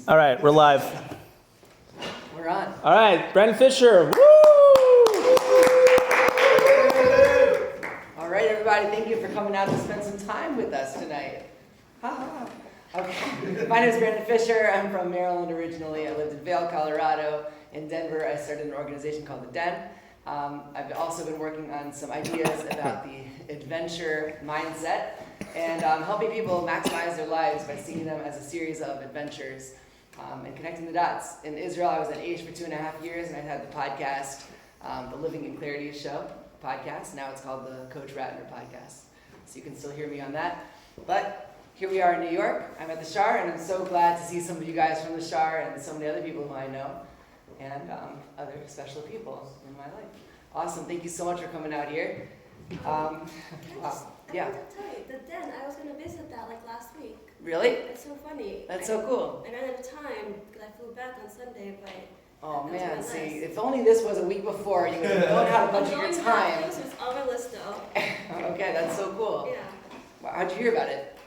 All right, we're live. We're on. All right, Brandon Fisher. Woo! All right, everybody, thank you for coming out to spend some time with us tonight. Okay. My name is Brandon Fisher. I'm from Maryland originally. I lived in Vail, Colorado. In Denver, I started an organization called The Den. I've also been working on some ideas about the adventure mindset and helping people maximize their lives by seeing them as a series of adventures and connecting the dots. In Israel, I was at Aish for 2.5 years, and I had the podcast, the Living in Clarity Show podcast. Now it's called the Coach Ratner podcast. So you can still hear me on that. But here we are in New York. I'm at the Shar, and I'm so glad to see some of you guys from the Shar and so many other people who I know, and other special people in my life. Awesome. Thank you so much for coming out here. Wow. Yeah. I have to tell you, the Den, I was going to visit that like last week. Really? It's so funny. That's so cool. I ran out of time because I flew back on Sunday, but Oh that's man, my see, list. if only this was a week before, you would have known how to budget your Going time. back, this was on my list though. Okay, that's so cool. Yeah. Wow, how'd you hear about it?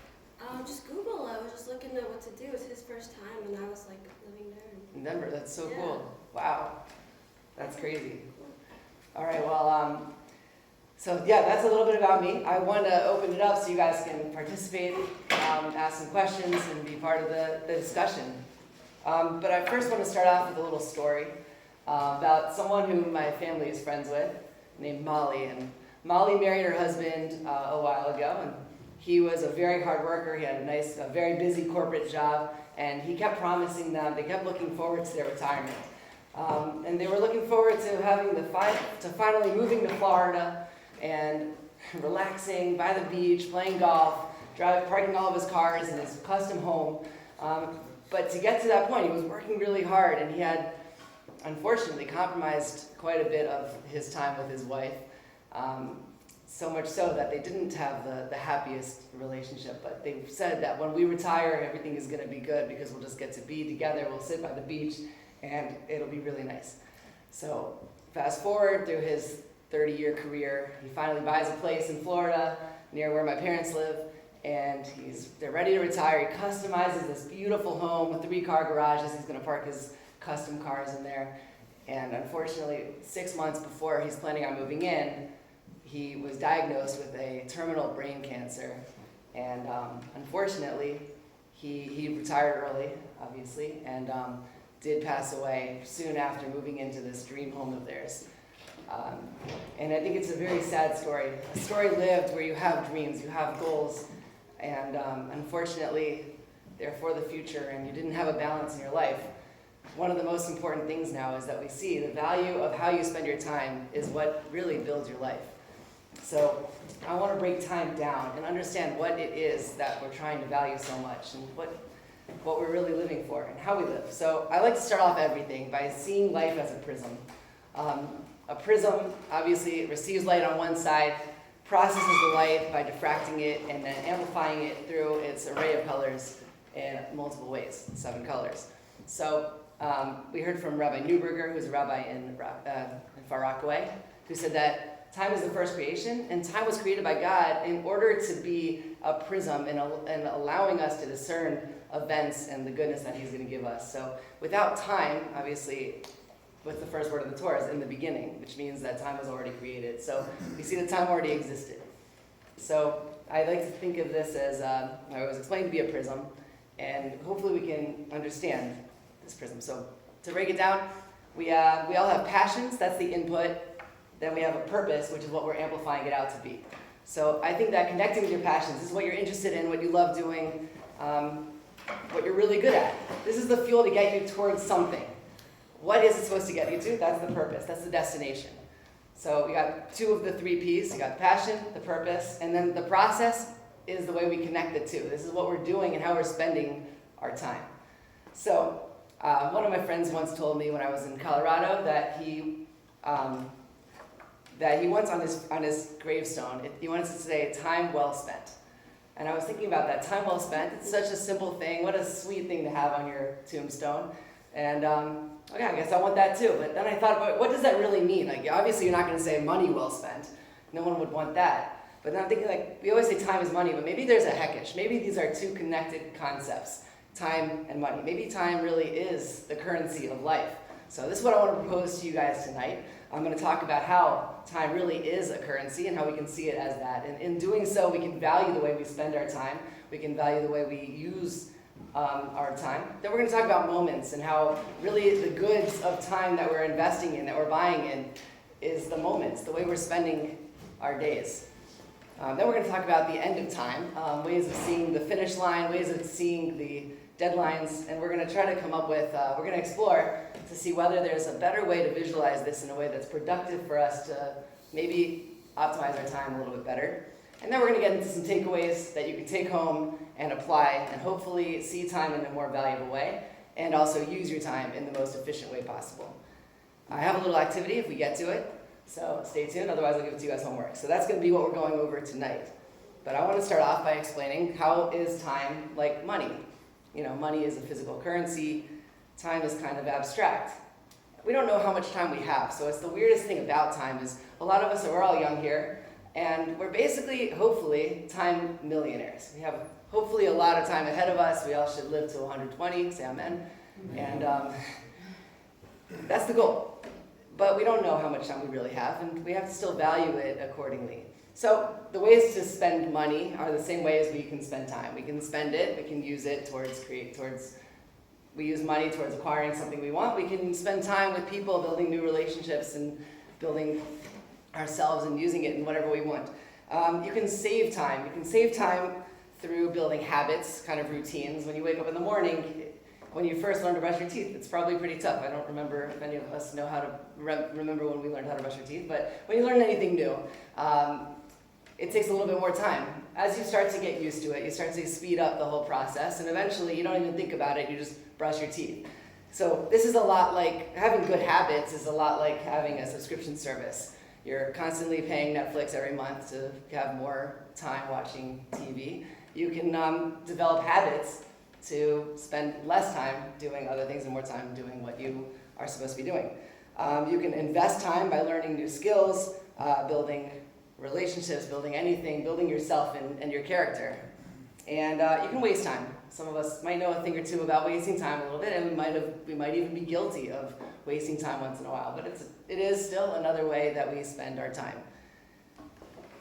Just Google. I was just looking at what to do. It was his first time, and I was like living there. In Denver, that's so Yeah. cool. Wow, that's crazy. All right, well, so yeah, that's a little bit about me. I want to open it up so you guys can participate, ask some questions, and be part of the discussion. But I first want to start off with a little story about someone who my family is friends with, named Molly. And Molly married her husband a while ago, and he was a very hard worker. He had a very busy corporate job, and he kept promising them, they kept looking forward to their retirement. And they were looking forward to having finally moving to Florida and relaxing by the beach, playing golf, parking all of his cars in his custom home. But to get to that point, he was working really hard, and he had, unfortunately, compromised quite a bit of his time with his wife. So much so that they didn't have the happiest relationship. But they said that when we retire, everything is going to be good because we'll just get to be together, we'll sit by the beach, and it'll be really nice. So fast forward through his 30-year career, he finally buys a place in Florida near where my parents live, and they're ready to retire. He customizes this beautiful home with 3-car garages. He's going to park his custom cars in there. And unfortunately, 6 months before he's planning on moving in, he was diagnosed with a terminal brain cancer. And unfortunately, he retired early, obviously, and did pass away soon after moving into this dream home of theirs. And I think it's a very sad story. A story lived where you have dreams, you have goals, and unfortunately, they're for the future, and you didn't have a balance in your life. One of the most important things now is that we see the value of how you spend your time is what really builds your life. So I want to break time down and understand what it is that we're trying to value so much, and what we're really living for and how we live. So I like to start off everything by seeing life as a prism. A prism, obviously, it receives light on one side, processes the light by diffracting it, and then amplifying it through its array of colors in multiple ways, 7 colors. So we heard from Rabbi Neuberger, who's a rabbi in Far Rockaway, who said that time is the first creation, and time was created by God in order to be a prism and allowing us to discern events and the goodness that he's going to give us. So without time, obviously, with the first word of the Torah is in the beginning, which means that time was already created. So we see that time already existed. So I like to think of this as, I was explained to be a prism, and hopefully we can understand this prism. So to break it down, we all have passions, that's the input. Then we have a purpose, which is what we're amplifying it out to be. So I think that connecting with your passions, this is what you're interested in, what you love doing, what you're really good at. This is the fuel to get you towards something. What is it supposed to get you to? That's the purpose. That's the destination. So we got 2 of the 3 P's. You got the passion, the purpose, and then the process is the way we connect the 2. This is what we're doing and how we're spending our time. So one of my friends once told me when I was in Colorado that he once on his gravestone, he wanted to say, "Time well spent." And I was thinking about that, time well spent. It's such a simple thing. What a sweet thing to have on your tombstone. And okay, I guess I want that too. But then I thought about, what does that really mean? Like, obviously you're not going to say money well spent. No one would want that. But then I'm thinking, like, we always say time is money, but maybe there's a heckish. Maybe these are 2 connected concepts. time and money. Maybe time really is the currency of life. So this is what I want to propose to you guys tonight. I'm going to talk about how time really is a currency and how we can see it as that. And in doing so, we can value the way we spend our time. We can value the way we use our time. Then we're going to talk about moments and how really the goods of time that we're investing in, that we're buying in, is the moments, the way we're spending our days. Then we're going to talk about the end of time, ways of seeing the finish line, ways of seeing the deadlines, and we're going to try to come up with, we're going to explore to see whether there's a better way to visualize this in a way that's productive for us to maybe optimize our time a little bit better. And then we're going to get into some takeaways that you can take home and apply and hopefully see time in a more valuable way and also use your time in the most efficient way possible. I have a little activity if we get to it, so stay tuned, otherwise I'll give it to you as homework. So that's going to be what we're going over tonight. But I want to start off by explaining how is time like money. You know, money is a physical currency, time is kind of abstract. We don't know how much time we have, so it's the weirdest thing about time is a lot of us, we're all young here, and we're basically, hopefully, time millionaires. We have hopefully a lot of time ahead of us. We all should live to 120, say amen. And that's the goal. But we don't know how much time we really have, and we have to still value it accordingly. So the ways to spend money are the same way as we can spend time. We can spend it, we can use it we use money towards acquiring something we want. We can spend time with people, building new relationships and building ourselves and using it in whatever we want. You can save time. You can save time through building habits, kind of routines. When you wake up in the morning, when you first learn to brush your teeth, it's probably pretty tough. I don't remember if any of us know how to remember when we learned how to brush our teeth, but when you learn anything new, it takes a little bit more time. As you start to get used to it, you start to speed up the whole process, and eventually you don't even think about it, you just brush your teeth. So this is a lot like, having good habits is a lot like having a subscription service. You're constantly paying Netflix every month to have more time watching TV. You can develop habits to spend less time doing other things and more time doing what you are supposed to be doing. You can invest time by learning new skills, building relationships, building anything, building yourself and your character. And you can waste time. Some of us might know a thing or two about wasting time a little bit, and we might even be guilty of wasting time once in a while, but it is still another way that we spend our time.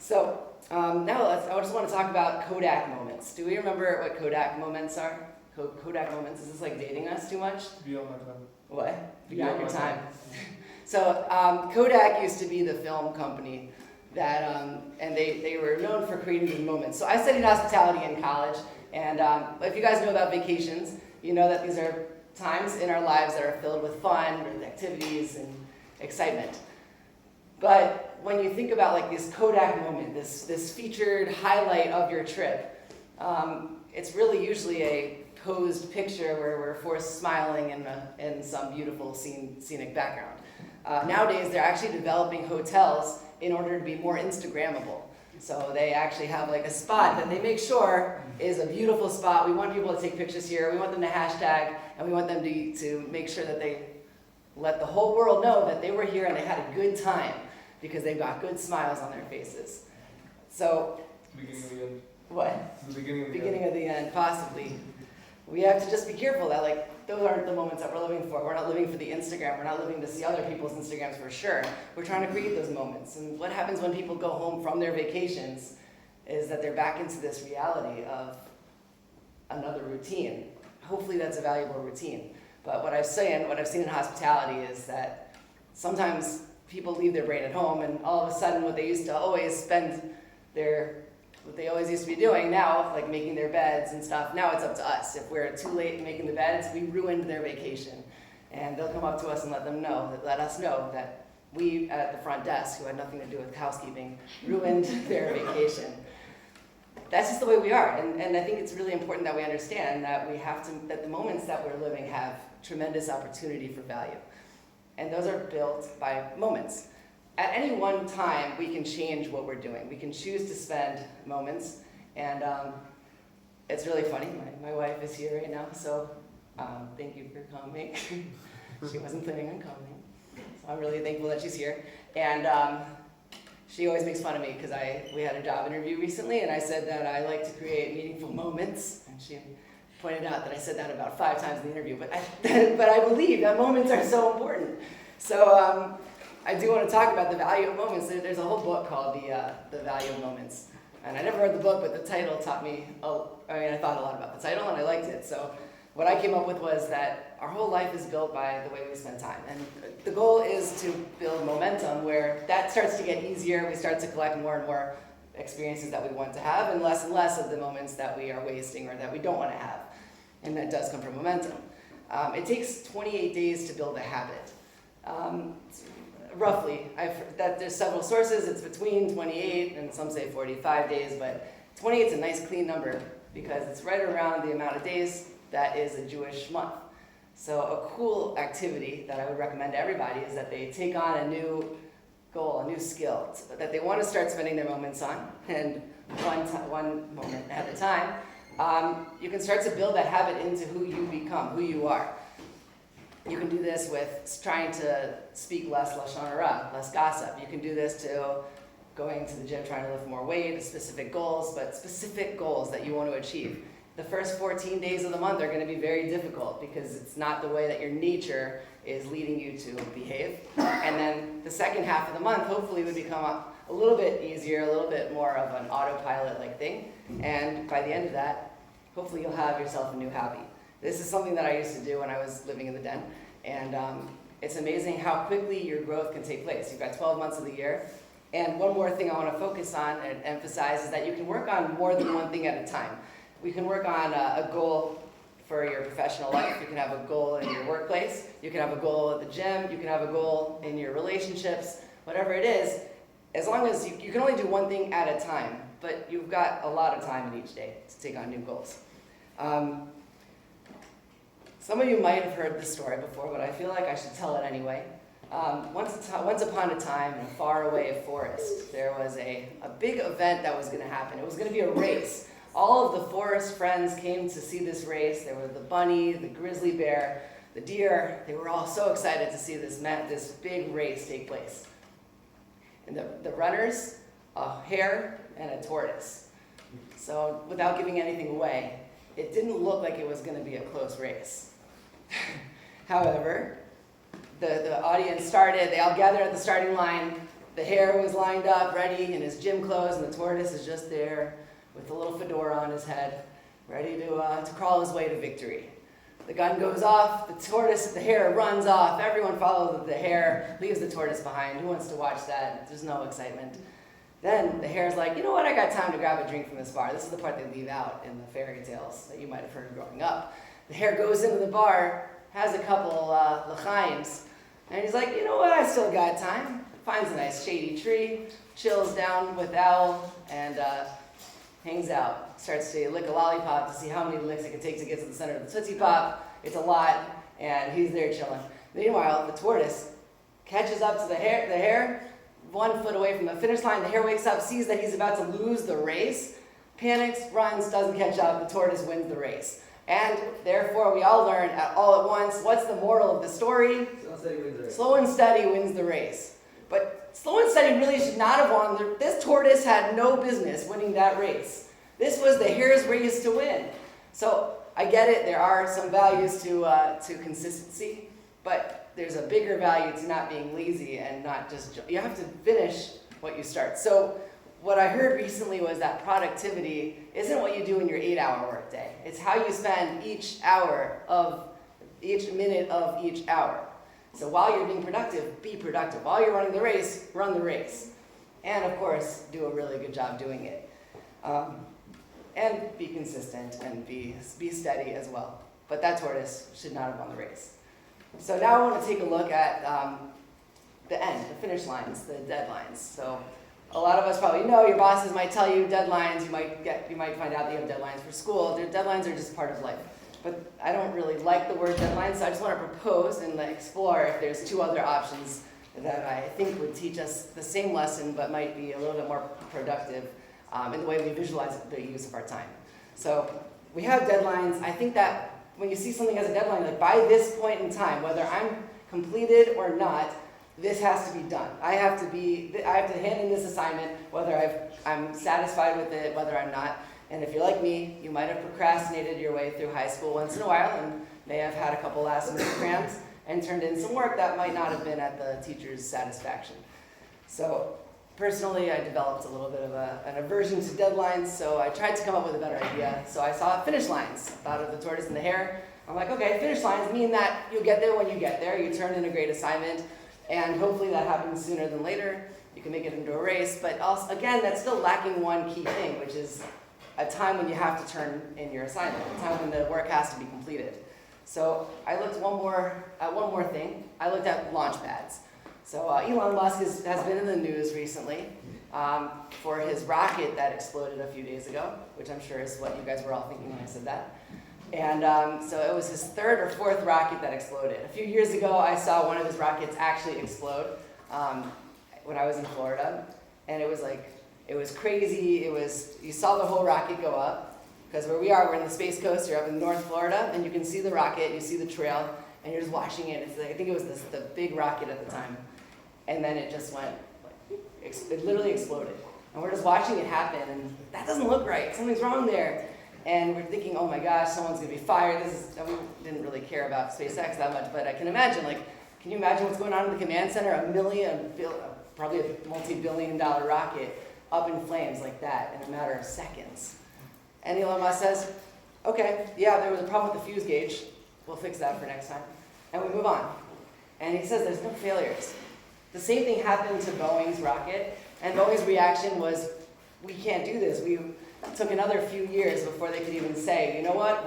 So now I just want to talk about Kodak moments. Do we remember what Kodak moments are? Kodak moments, is this like dating us too much? Beyond my time. What? Beyond your time. So Kodak used to be the film company that, and they were known for creating these moments. So I studied hospitality in college, and if you guys know about vacations, you know that these are times in our lives that are filled with fun, with activities, and excitement. But when you think about like this Kodak moment, this featured highlight of your trip, it's really usually a posed picture where we're forced smiling in some beautiful scenic background. Nowadays, they're actually developing hotels in order to be more Instagrammable. So they actually have like a spot that they make sure is a beautiful spot. We want people to take pictures here. We want them to hashtag, and we want them to make sure that they let the whole world know that they were here and they had a good time because they've got good smiles on their faces. So, Beginning of the end. what? The beginning of the Beginning end. of the end, possibly. We have to just be careful that like those aren't the moments that we're living for. We're not living for the Instagram. We're not living to see other people's Instagrams for sure. We're trying to create those moments. And what happens when people go home from their vacations is that they're back into this reality of another routine. Hopefully that's a valuable routine. But what I've seen in hospitality is that sometimes people leave their brain at home, and all of a sudden what they used to always what they always used to be doing now, like making their beds and stuff, now it's up to us. If we're too late in making the beds, we ruined their vacation. And they'll come up to us and let us know that we at the front desk, who had nothing to do with housekeeping, ruined their vacation. That's just the way we are. And I think it's really important that we understand that that the moments that we're living have tremendous opportunity for value. And those are built by moments. At any one time, we can change what we're doing. We can choose to spend moments, and it's really funny. My wife is here right now, so thank you for coming. She wasn't planning on coming, so I'm really thankful that she's here. And she always makes fun of me because we had a job interview recently, and I said that I like to create meaningful moments, and she pointed out that I said that about 5 times in the interview, but but I believe that moments are so important. So I do want to talk about the value of moments. There's a whole book called The Value of Moments. And I never read the book, but the title taught me, I thought a lot about the title and I liked it. So what I came up with was that our whole life is built by the way we spend time. And the goal is to build momentum where that starts to get easier. We start to collect more and more experiences that we want to have and less of the moments that we are wasting or that we don't want to have. And that does come from momentum. It takes 28 days to build a habit. Roughly, there's several sources. It's between 28 and some say 45 days, but 28 is a nice clean number because it's right around the amount of days that is a Jewish month. So a cool activity that I would recommend to everybody is that they take on a new goal, a new skill that they want to start spending their moments on, and one moment at a time. You can start to build that habit into who you become, who you are. You can do this with trying to speak less lashon hara, less gossip. You can do this to going to the gym, trying to lift more weight, specific goals, but specific goals that you want to achieve. The first 14 days of the month are going to be very difficult because it's not the way that your nature is leading you to behave. And then the second half of the month hopefully would become a little bit easier, a little bit more of an autopilot-like thing. And by the end of that, hopefully you'll have yourself a new hobby. This is something that I used to do when I was living in the den. And it's amazing how quickly your growth can take place. You've got 12 months of the year. And one more thing I want to focus on and emphasize is that you can work on more than one thing at a time. We can work on a goal for your professional life. You can have a goal in your workplace. You can have a goal at the gym. You can have a goal in your relationships. Whatever it is, as long as you can only do one thing at a time, but you've got a lot of time in each day to take on new goals. Some of you might have heard this story before, but I feel like I should tell it anyway. Once upon a time, in a faraway forest, there was a big event that was going to happen. It was going to be a race. All of the forest friends came to see this race. There were the bunny, the grizzly bear, the deer. They were all so excited to see this big race take place. And the runners, a hare and a tortoise. So without giving anything away, it didn't look like it was going to be a close race. However, the audience started. They all gathered at the starting line. The hare was lined up, ready in his gym clothes, and the tortoise is just there with a little fedora on his head, ready to crawl his way to victory. The gun goes off, the hare runs off, everyone follows the hare, leaves the tortoise behind. Who wants to watch that? There's no excitement. Then the hare's like, you know what, I got time to grab a drink from this bar. This is the part they leave out in the fairy tales that you might have heard growing up. The hare goes into the bar, has a couple l'chaims, and he's like, you know what, I still got time. Finds a nice shady tree, chills down with Owl, and hangs out. Starts to lick a lollipop to see how many licks it can take to get to the center of the Tootsie Pop. It's a lot, and he's there chilling. Meanwhile, the tortoise catches up to the hare, 1 foot away from the finish line. The hare wakes up, sees that he's about to lose the race, panics, runs, doesn't catch up. The tortoise wins the race. And therefore, we all learn all at once, what's the moral of the story? Slow and steady wins the race. But slow and steady really should not have won. This tortoise had no business winning that race. This was the hare's race to win. So I get it, there are some values to consistency, but there's a bigger value to not being lazy and not just, you have to finish what you start. So what I heard recently was that productivity isn't what you do in your 8-hour workday. It's how you spend each minute of each hour. So while you're being productive, be productive. While you're running the race, run the race. And of course, do a really good job doing it. And be consistent and be steady as well. But that tortoise should not have won the race. So now I want to take a look at the end, the finish lines, the deadlines. So a lot of us probably know your bosses might tell you deadlines. You might find out that you have deadlines for school. Their deadlines are just part of life. But I don't really like the word deadline, so I just want to propose and explore if there's 2 other options that I think would teach us the same lesson, but might be a little bit more productive in the way we visualize the use of our time. So we have deadlines. I think that when you see something as a deadline, like by this point in time, whether I'm completed or not, this has to be done. I have to hand in this assignment, whether I'm satisfied with it, whether I'm not. And if you're like me, you might have procrastinated your way through high school once in a while and may have had a couple last minute cramps and turned in some work that might not have been at the teacher's satisfaction. So personally, I developed a little bit of an aversion to deadlines, so I tried to come up with a better idea. So I saw finish lines, thought of the tortoise and the hare. I'm like, okay, finish lines mean that you'll get there when you get there. You turn in a great assignment, and hopefully that happens sooner than later. You can make it into a race, but also, again, that's still lacking one key thing, which is a time when you have to turn in your assignment, a time when the work has to be completed. So I looked at one more thing. I looked at launch pads. So Elon Musk has been in the news recently for his rocket that exploded a few days ago, which I'm sure is what you guys were all thinking when I said that. And so it was his third or fourth rocket that exploded. A few years ago, I saw one of his rockets actually explode when I was in Florida. And it was crazy. You saw the whole rocket go up. Because where we are, we're in the Space Coast, you're up in North Florida, and you can see the rocket, you see the trail, and you're just watching it. I think it was the big rocket at the time. And then it just went, it literally exploded. And we're just watching it happen, and that doesn't look right. Something's wrong there. And we're thinking, oh my gosh, someone's gonna be fired. We didn't really care about SpaceX that much, but I can imagine, can you imagine what's going on in the command center? Probably a multi-billion-dollar rocket up in flames like that in a matter of seconds. And Elon Musk says, okay, yeah, there was a problem with the fuse gauge. We'll fix that for next time. And we move on. And he says there's no failures. The same thing happened to Boeing's rocket, and Boeing's reaction was, we can't do this. We took another few years before they could even say, you know what,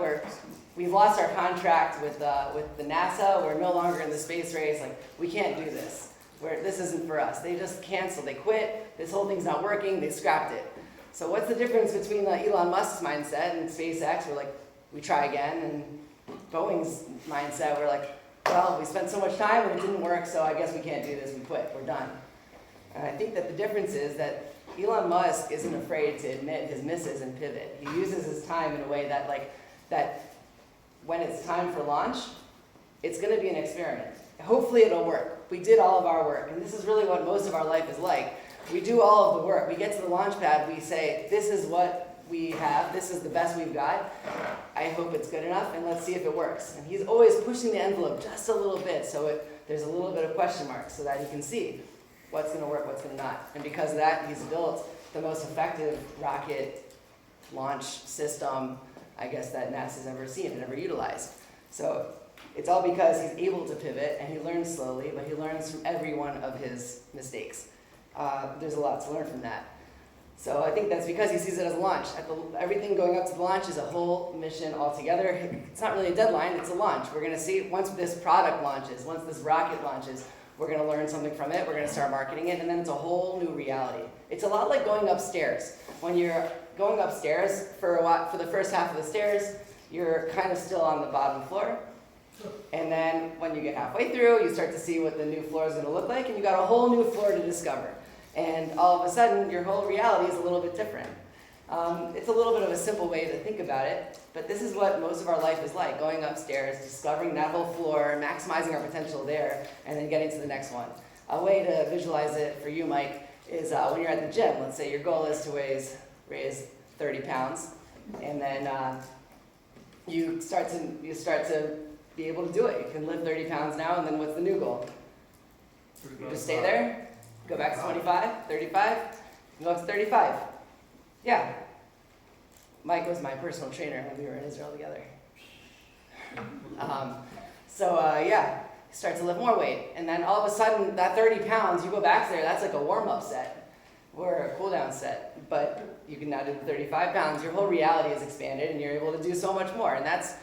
we've lost our contract with the NASA, we're no longer in the space race, we can't do this. This isn't for us. They just canceled, they quit, this whole thing's not working, they scrapped it. So what's the difference between Elon Musk's mindset and SpaceX? We try again, and Boeing's mindset, well, we spent so much time and it didn't work, so I guess we can't do this, we quit, we're done. And I think that the difference is that Elon Musk isn't afraid to admit his misses and pivot. He uses his time in a way that when it's time for launch, it's gonna be an experiment. Hopefully it'll work. We did all of our work, and this is really what most of our life is like. We do all of the work. We get to the launch pad, we say, this is what we have, this is the best we've got. I hope it's good enough, and let's see if it works. And he's always pushing the envelope just a little bit, so there's a little bit of question marks, so that he can see what's gonna work, what's gonna not. And because of that, he's built the most effective rocket launch system, I guess, that NASA's ever seen and ever utilized. So it's all because he's able to pivot, and he learns slowly, but he learns from every one of his mistakes. There's a lot to learn from that. So I think that's because he sees it as a launch. Everything going up to the launch is a whole mission altogether. It's not really a deadline, it's a launch. We're gonna see, once this product launches, once this rocket launches, we're gonna learn something from it, we're gonna start marketing it, and then it's a whole new reality. It's a lot like going upstairs. When you're going upstairs, for the first half of the stairs, you're kind of still on the bottom floor. And then when you get halfway through, you start to see what the new floor is gonna look like, and you got a whole new floor to discover. And all of a sudden, your whole reality is a little bit different. It's a little bit of a simple way to think about it, but this is what most of our life is like, going upstairs, discovering that whole floor, maximizing our potential there, and then getting to the next one. A way to visualize it for you, Mike, is when you're at the gym. Let's say your goal is to raise 30 pounds, and then you start to be able to do it. You can lift 30 pounds now, and then what's the new goal? You just stay there, go back to 25, 35, and go up to 35. Yeah. Mike was my personal trainer when we were in Israel together. Yeah, start to lift more weight. And then all of a sudden, that 30 pounds, you go back there, that's like a warm-up set or a cool-down set. But you can now do the 35 pounds. Your whole reality is expanded, and you're able to do so much more. And that's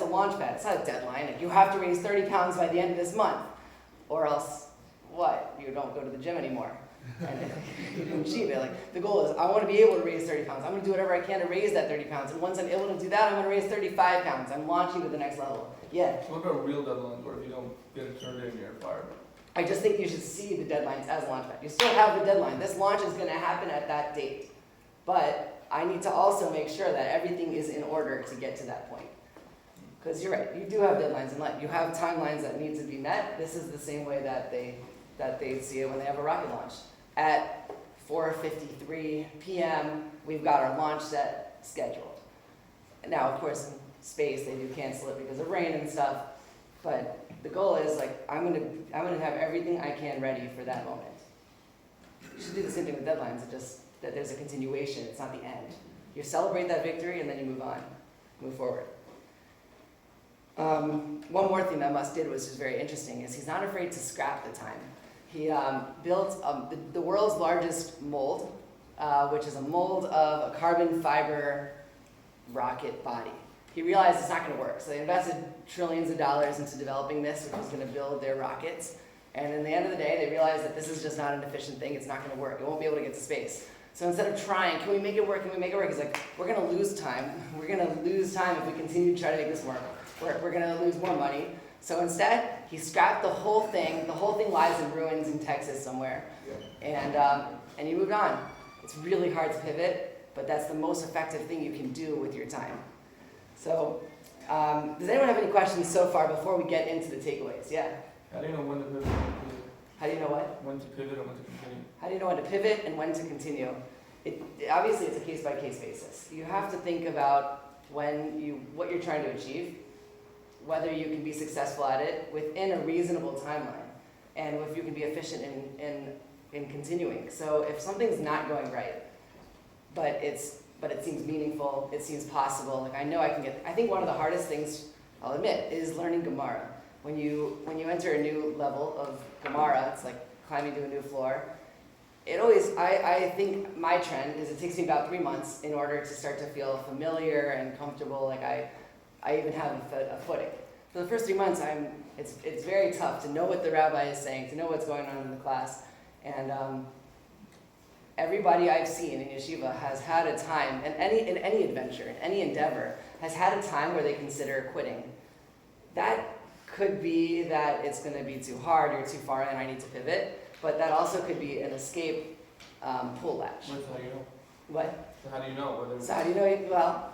a launch pad. It's not a deadline. You have to raise 30 pounds by the end of this month, or else what? You don't go to the gym anymore. And you can achieve it. The goal is, I want to be able to raise 30 pounds. I'm going to do whatever I can to raise that 30 pounds. And once I'm able to do that, I'm going to raise 35 pounds. I'm launching to the next level. Yeah. What about real deadlines where if you don't get it turned in, you're fired? I just think you should see the deadlines as launchpad. You still have the deadline. This launch is going to happen at that date. But I need to also make sure that everything is in order to get to that point. Because you're right, you do have deadlines in life. You have timelines that need to be met. This is the same way that they see it when they have a rocket launch. At 4:53 p.m., we've got our launch set scheduled. Now, of course, in space, they do cancel it because of rain and stuff, but the goal is like, I'm gonna have everything I can ready for that moment. You should do the same thing with deadlines, it's just that there's a continuation, it's not the end. You celebrate that victory and then you move on, move forward. One more thing that Musk did, which is very interesting, is he's not afraid to scrap the time. He built the world's largest mold, which is a mold of a carbon fiber rocket body. He realized it's not going to work, so they invested trillions of dollars into developing this, which was going to build their rockets. And in the end of the day, they realized that this is just not an efficient thing. It's not going to work. It won't be able to get to space. So instead of trying, can we make it work? Can we make it work? He's like, we're going to lose time. We're going to lose time if we continue to try to make this work. We're going to lose more money. So instead, he scrapped the whole thing. The whole thing lies in ruins in Texas somewhere. And he moved on. It's really hard to pivot, but that's the most effective thing you can do with your time. So, does anyone have any questions so far before we get into the takeaways? Yeah? How do you know when to pivot and when to continue? How do you know what? When to pivot and when to continue? How do you know when to pivot and when to continue? Obviously, it's a case-by-case basis. You have to think about what you're trying to achieve, whether you can be successful at it within a reasonable timeline, and if you can be efficient in continuing. So if something's not going right, but it seems meaningful, it seems possible, like I know I can get, I think one of the hardest things, I'll admit, is learning Gemara. When you enter a new level of Gemara, it's like climbing to a new floor. I think my trend is it takes me about 3 months in order to start to feel familiar and comfortable, like I even have a footing. For the first 3 months, it's very tough to know what the rabbi is saying, to know what's going on in the class, and everybody I've seen in yeshiva has had a time, in any adventure, in any endeavor, has had a time where they consider quitting. That could be that it's going to be too hard or too far and I need to pivot, but that also could be an escape pull latch. What's how do you know? What? So how do you know whether? So how do you know? Well,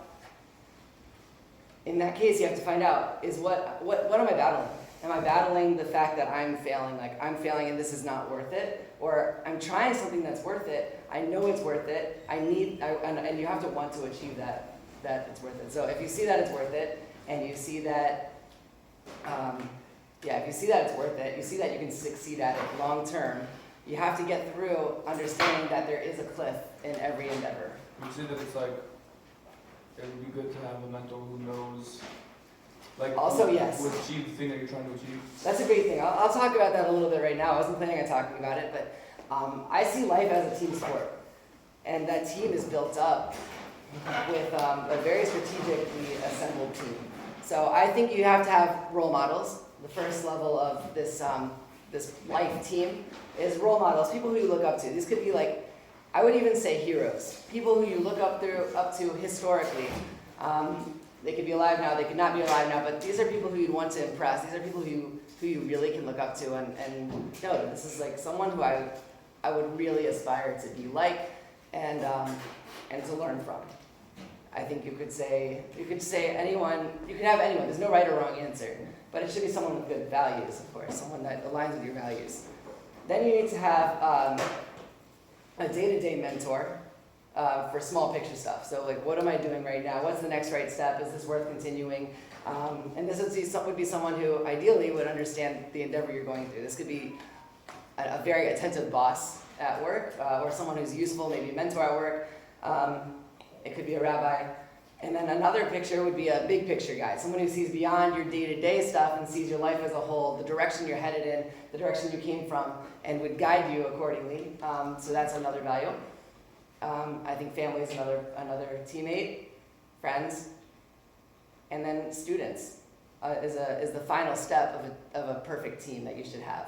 in that case, you have to find out, is what am I battling? Am I battling the fact that I'm failing, like I'm failing and this is not worth it? Or I'm trying something that's worth it, I know it's worth it, and you have to want to achieve that it's worth it. So if you see that it's worth it, and you see that, if you see that it's worth it, you see that you can succeed at it long term, you have to get through understanding that there is a cliff in every endeavor. You see that it's like, it would be good to have a mentor who knows, like, Also, yes. would achieve the thing that you're trying to achieve. That's a great thing. I'll talk about that a little bit right now. I wasn't planning on talking about it, but I see life as a team sport. And that team is built up with a very strategically assembled team. So I think you have to have role models. The first level of this life team is role models, people who you look up to. These could be like, I would even say heroes, people who you look up to historically. They could be alive now, they could not be alive now, but these are people who you'd want to impress. These are people who you really can look up to and know this is like someone who I would really aspire to be like and to learn from. I think you could say anyone, you can have anyone, there's no right or wrong answer, but it should be someone with good values, of course, someone that aligns with your values. Then you need to have a day-to-day mentor for small picture stuff. So like, what am I doing right now? What's the next right step? Is this worth continuing? And this would be someone who ideally would understand the endeavor you're going through. This could be a very attentive boss at work, or someone who's useful, maybe a mentor at work. It could be a rabbi. And then another picture would be a big picture guy, someone who sees beyond your day-to-day stuff and sees your life as a whole, the direction you're headed in, the direction you came from, and would guide you accordingly. So that's another value. I think family is another teammate, friends, and then students is the final step of a perfect team that you should have.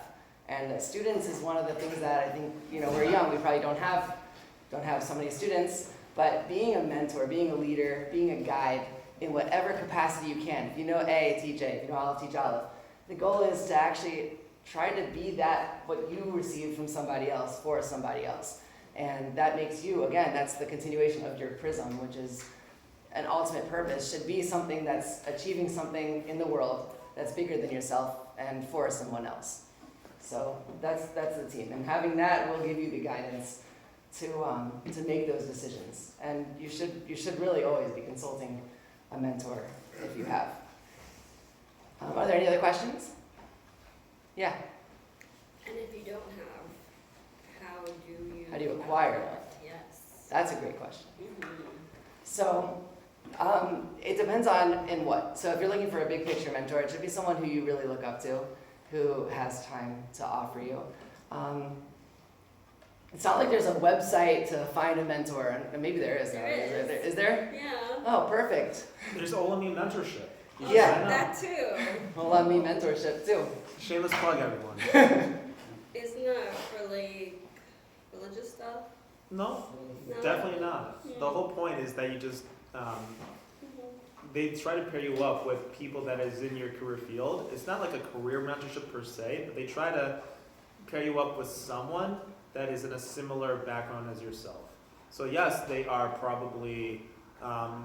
And students is one of the things that I think, we're young, we probably don't have so many students, but being a mentor, being a leader, being a guide in whatever capacity you can. If you know A, teach A. If you know Aleph, teach Aleph. The goal is to actually try to be what you received from somebody else for somebody else. And that makes you, again, that's the continuation of your prism, which is an ultimate purpose, should be something that's achieving something in the world that's bigger than yourself and for someone else. So that's the team. And having that will give you the guidance to make those decisions. And you should really always be consulting a mentor if you have. Are there any other questions? Yeah. And if you don't have, How do you acquire one? Yes. That's a great question. Mhm. So it depends on in what. So if you're looking for a big picture mentor, it should be someone who you really look up to, who has time to offer you. It's not like there's a website to find a mentor, and maybe there is. There is. Is there? Yeah. Oh, perfect. There's OLME mentorship. You should Yeah. sign up. That too. Well, let me mentorship too. Shameless plug, everyone. Isn't that for like religious stuff? No, No? definitely not. The whole point is that you just, Mhm. they try to pair you up with people that is in your career field. It's not like a career mentorship per se, but they try to pair you up with someone that is in a similar background as yourself. So yes, they are probably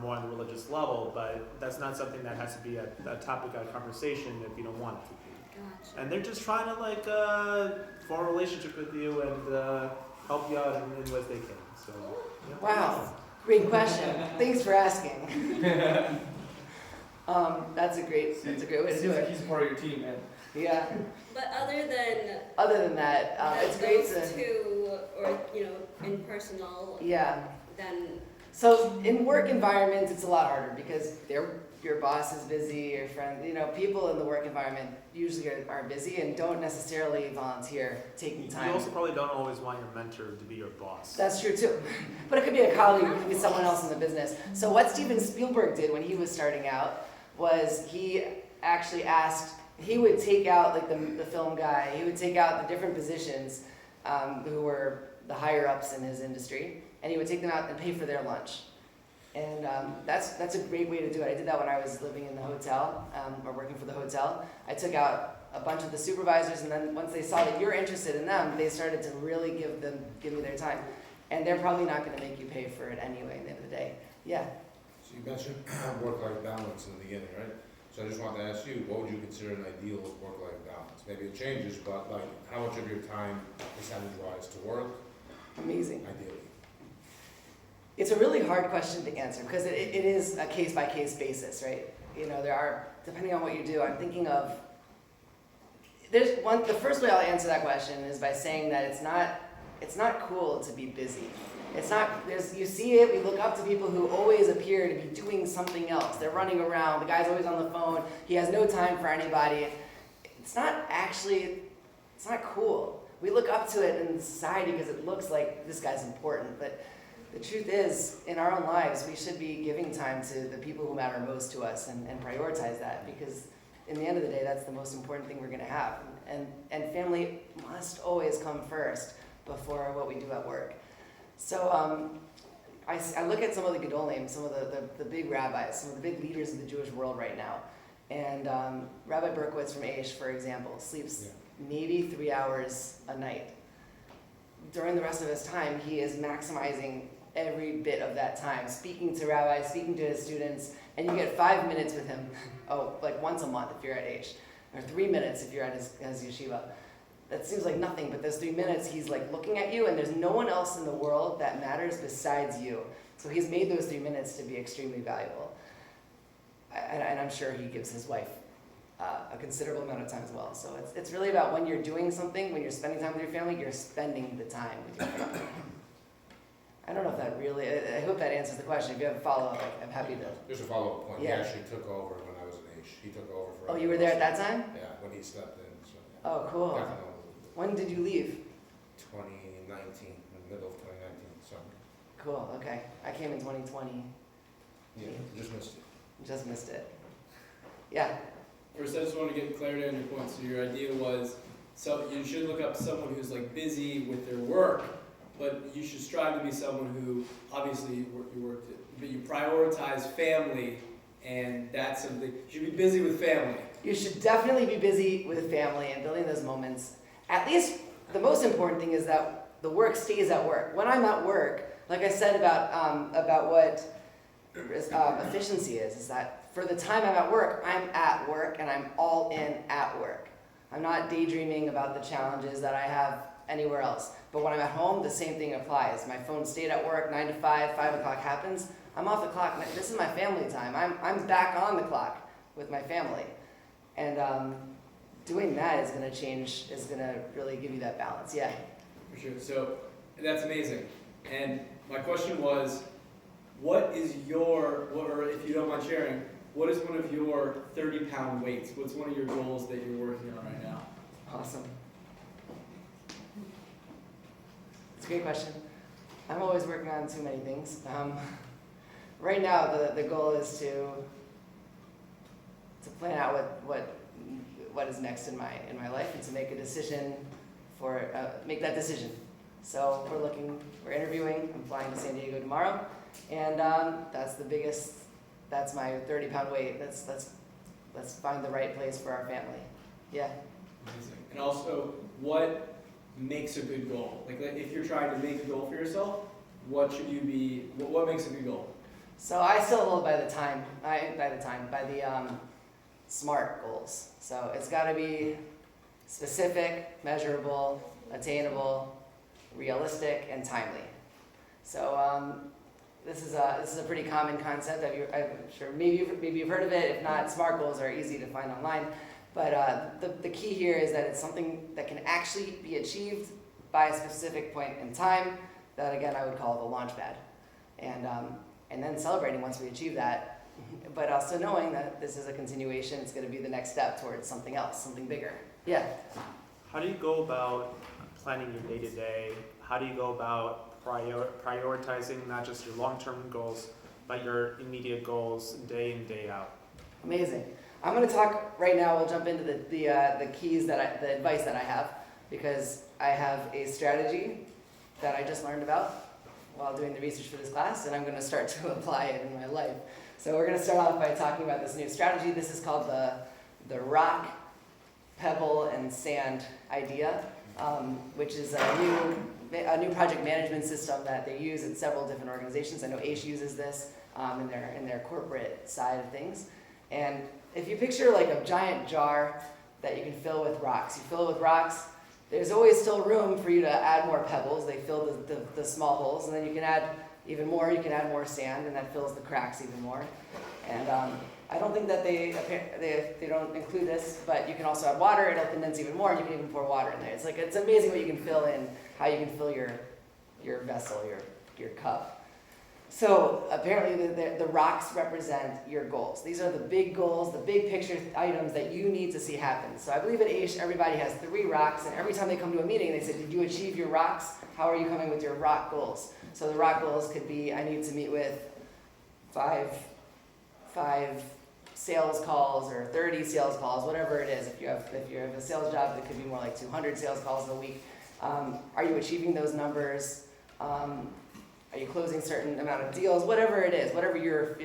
more on the religious level, but that's not something that has to be a topic of conversation if you don't want it to be. Gotcha. And they're just trying to like form a relationship with you and help you out in ways they can. So yeah. Wow, great question. Thanks for asking. That's a great way to do Seems like it. he's part of your team, man. Yeah. But other than Other than that, it's great those to. two, or impersonal, Yeah. then So in work environments, it's a lot harder because your boss is busy, your friend, people in the work environment usually are busy and don't necessarily volunteer taking You time. also probably don't always want your mentor to be your boss. That's true too. But it could be a colleague, it could be someone else in the business. So what Steven Spielberg did when he was starting out was he actually asked, he would take out like the film guy, he would take out the different positions who were the higher ups in his industry, and he would take them out and pay for their lunch. And that's a great way to do it. I did that when I was living in the hotel, or working for the hotel. I took out a bunch of the supervisors, and then once they saw that you're interested in them, they started to really give me their time. And they're probably not going to make you pay for it anyway at the end of the day. Yeah. So you mentioned work-life balance in the beginning, right? So I just wanted to ask you, what would you consider an ideal work-life balance? Maybe it changes, but like, how much of your time percentage-wise to work, Amazing. ideally? It's a really hard question to answer because it is a case-by-case basis, right? There are, depending on what you do, I'm thinking of, the first way I'll answer that question is by saying that it's not cool to be busy. It's not, you see it, we look up to people who always appear to be doing something else. They're running around, the guy's always on the phone, he has no time for anybody. It's not cool. We look up to it in society because it looks like this guy's important, but the truth is, in our own lives, we should be giving time to the people who matter most to us and prioritize that, because in the end of the day, that's the most important thing we're going to have. And family must always come first before what we do at work. So I look at some of the Gedolim, some of the big rabbis, some of the big leaders of the Jewish world right now. And Rabbi Berkowitz from Aish, for example, sleeps maybe 3 hours a night. During the rest of his time, he is maximizing every bit of that time, speaking to rabbis, speaking to his students, and you get 5 minutes with him, like once a month if you're at Aish, or 3 minutes if you're at his yeshiva. That seems like nothing, but those 3 minutes, he's like looking at you, and there's no one else in the world that matters besides you. So he's made those 3 minutes to be extremely valuable. And I'm sure he gives his wife a considerable amount of time as well. So it's really about when you're doing something, when you're spending time with your family, you're spending the time with your family. I don't know if that really, I hope that answers the question. If you have a follow-up, I'm happy to. Just a follow-up point. Yeah. He actually took over when I was in Aish. He took over for. Oh, you were there at that time? Yeah, when he stepped in, so. Yeah. Oh, cool. Definitely. When did you leave? 2019, in the middle of 2019, so. Cool, okay. I came in 2020. Yeah, just missed it. Just missed it. Yeah. First, I just want to get clarity on your point. So your idea was, so you should look up someone who's like busy with their work, but you should strive to be someone who, obviously, you work, but you prioritize family, and that's something. You should be busy with family. You should definitely be busy with family and building those moments. At least the most important thing is that the work stays at work. When I'm at work, like I said about what efficiency is that for the time I'm at work and I'm all in at work. I'm not daydreaming about the challenges that I have anywhere else. But when I'm at home, the same thing applies. My phone stayed at work, 9 to 5, 5 o'clock happens, I'm off the clock. This is my family time. I'm back on the clock with my family. And doing that is gonna really give you that balance, yeah. For sure. So that's amazing. And my question was, what is your, or if you don't mind sharing, what is one of your 30-pound weights? What's one of your goals that you're working on right now? Awesome. It's a great question. I'm always working on too many things. Right now, the goal is to plan out what is next in my life and to make a decision make that decision. So we're interviewing. I'm flying to San Diego tomorrow, and that's my 30-pound weight. Let's find the right place for our family. Yeah. Amazing. And also, what makes a good goal? Like if you're trying to make a goal for yourself, what should you be? What makes a good goal? So I still live by the SMART goals. So it's got to be specific, measurable, attainable, realistic, and timely. So this is a pretty common concept. I'm sure maybe you've heard of it. If not, SMART goals are easy to find online. But the key here is that it's something that can actually be achieved by a specific point in time. That again I would call the launch pad, and then celebrating once we achieve that. But also knowing that this is a continuation. It's going to be the next step towards something else, something bigger. Yeah. How do you go about planning your day-to-day? How do you go about prioritizing not just your long-term goals, but your immediate goals day in, day out? Amazing. I'm going to talk right now. We'll jump into the keys the advice that I have, because I have a strategy that I just learned about while doing the research for this class, and I'm going to start to apply it in my life. So we're going to start off by talking about this new strategy. This is called the rock, pebble, and sand idea, which is a new project management system that they use in several different organizations. I know ACE uses this in their corporate side of things. And if you picture like a giant jar that you can fill with rocks, there's always still room for you to add more pebbles. They fill the small holes, and then you can add even more. You can add more sand, and that fills the cracks even more. And I don't think that they don't include this, but you can also add water. It'll condense even more, and you can even pour water in there. It's amazing what you can fill in, how you can fill your vessel, your cup. So apparently the rocks represent your goals. These are the big goals, the big picture items that you need to see happen. So I believe at AISH, everybody has 3 rocks, and every time they come to a meeting, they say, did you achieve your rocks? How are you coming with your rock goals? So the rock goals could be, I need to meet with 5 sales calls or 30 sales calls, whatever it is. If you have a sales job, it could be more like 200 sales calls a week. Are you achieving those numbers? Are you closing a certain amount of deals? Whatever it is, whatever your